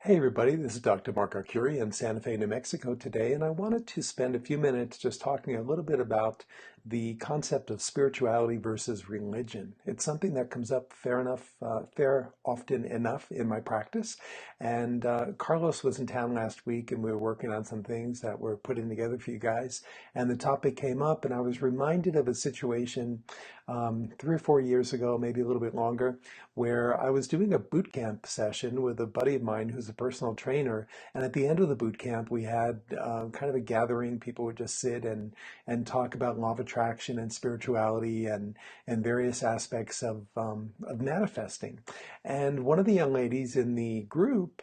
Hey everybody, this is Dr. Mark Arcuri in Santa Fe, New Mexico today, and I wanted to spend a few minutes just talking a little bit about the concept of spirituality versus religion. It's something that comes up fair often enough in my practice. And Carlos was in town last week, and we were working on some things that we're putting together for you guys. And the topic came up, and I was reminded of a situation 3 or 4 years ago, maybe a little bit longer, where I was doing a boot camp session with a buddy of mine who's a personal trainer. And at the end of the boot camp, we had kind of a gathering. People would just sit and talk about law of attraction and spirituality and various aspects of manifesting. And one of the young ladies in the group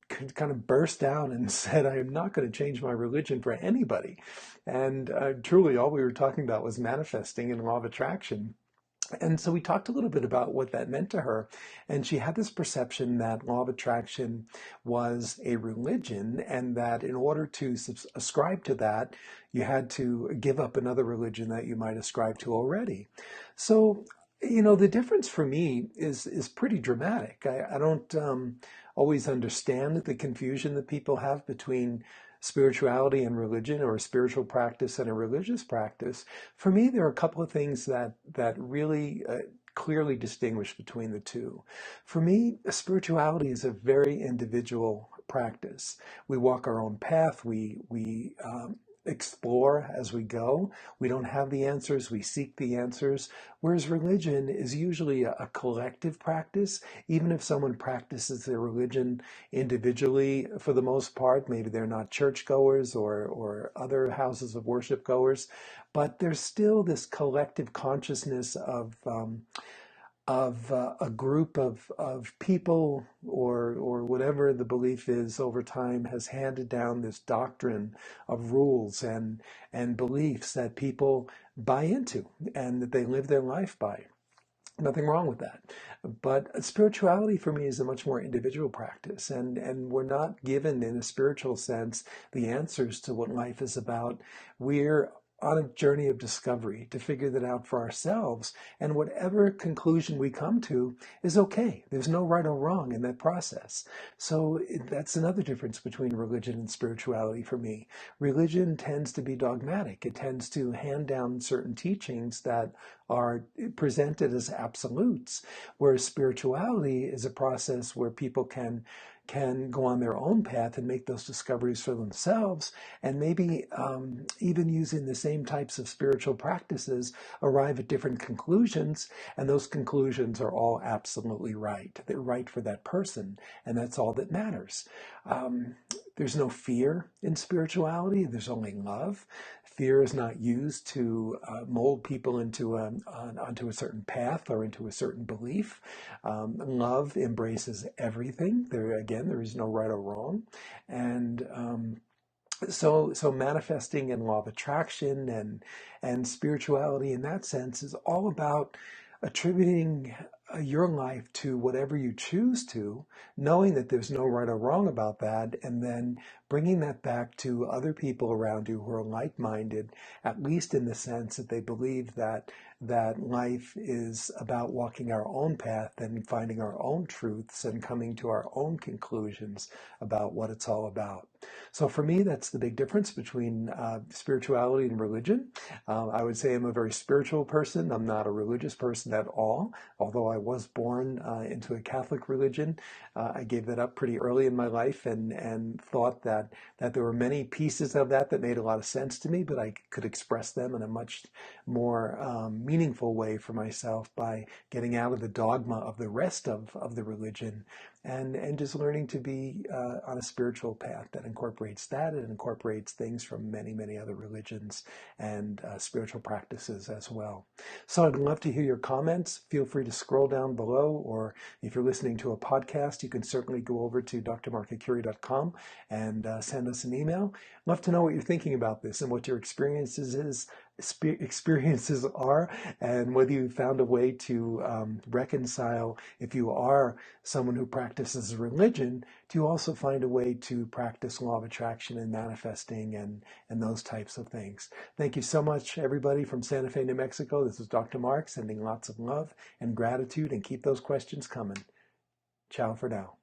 kind of burst down and said, I am not going to change my religion for anybody. And truly, all we were talking about was manifesting and law of attraction. And so we talked a little bit about what that meant to her. And she had this perception that law of attraction was a religion, and that in order to ascribe to that, you had to give up another religion that you might ascribe to already. So, the difference for me is pretty dramatic. I don't always understand the confusion that people have between spirituality and religion, or a spiritual practice and a religious practice. For me, there are a couple of things that really clearly distinguish between the two. For me, spirituality is a very individual practice. We walk our own path. We explore as we go. We don't have the answers. We seek the answers. Whereas religion is usually a collective practice. Even if someone practices their religion individually, for the most part, maybe they're not churchgoers or other houses of worship goers, but there's still this collective consciousness of a group of people, or whatever the belief is over time, has handed down this doctrine of rules and beliefs that people buy into and that they live their life by. Nothing wrong with that. But spirituality for me is a much more individual practice, and we're not given, in a spiritual sense, the answers to what life is about. We're on a journey of discovery to figure that out for ourselves, and whatever conclusion we come to is okay. There's no right or wrong in that process. So that's another difference between religion and spirituality for me. Religion tends to be dogmatic. It tends to hand down certain teachings that are presented as absolutes, whereas spirituality is a process where people can go on their own path and make those discoveries for themselves, and maybe even using the same types of spiritual practices, arrive at different conclusions, and those conclusions are all absolutely right. They're right for that person, and that's all that matters. There's no fear in spirituality. There's only love. Fear is not used to mold people onto a certain path or into a certain belief. Love embraces everything. There is no right or wrong. And so manifesting and law of attraction and spirituality in that sense is all about attributing your life to whatever you choose to, knowing that there's no right or wrong about that, and then bringing that back to other people around you who are like-minded, at least in the sense that they believe that life is about walking our own path and finding our own truths and coming to our own conclusions about what it's all about. So for me, that's the big difference between spirituality and religion. I would say I'm a very spiritual person. I'm not a religious person at all, although I was born into a Catholic religion. I gave that up pretty early in my life, and thought that there were many pieces of that made a lot of sense to me, but I could express them in a much more meaningful way for myself by getting out of the dogma of the rest of the religion, and just learning to be on a spiritual path that incorporates that. It incorporates things from many, many other religions and spiritual practices as well. So I'd love to hear your comments. Feel free to scroll down below, or if you're listening to a podcast, you can certainly go over to drmarkarcuri.com and send us an email. Love to know what you're thinking about this and what your experiences are, and whether you found a way to reconcile. If you are someone who practices religion, do you also find a way to practice law of attraction and manifesting and those types of things? Thank you so much, everybody, from Santa Fe, New Mexico. This is Dr. Mark, sending lots of love and gratitude, and keep those questions coming. Ciao for now.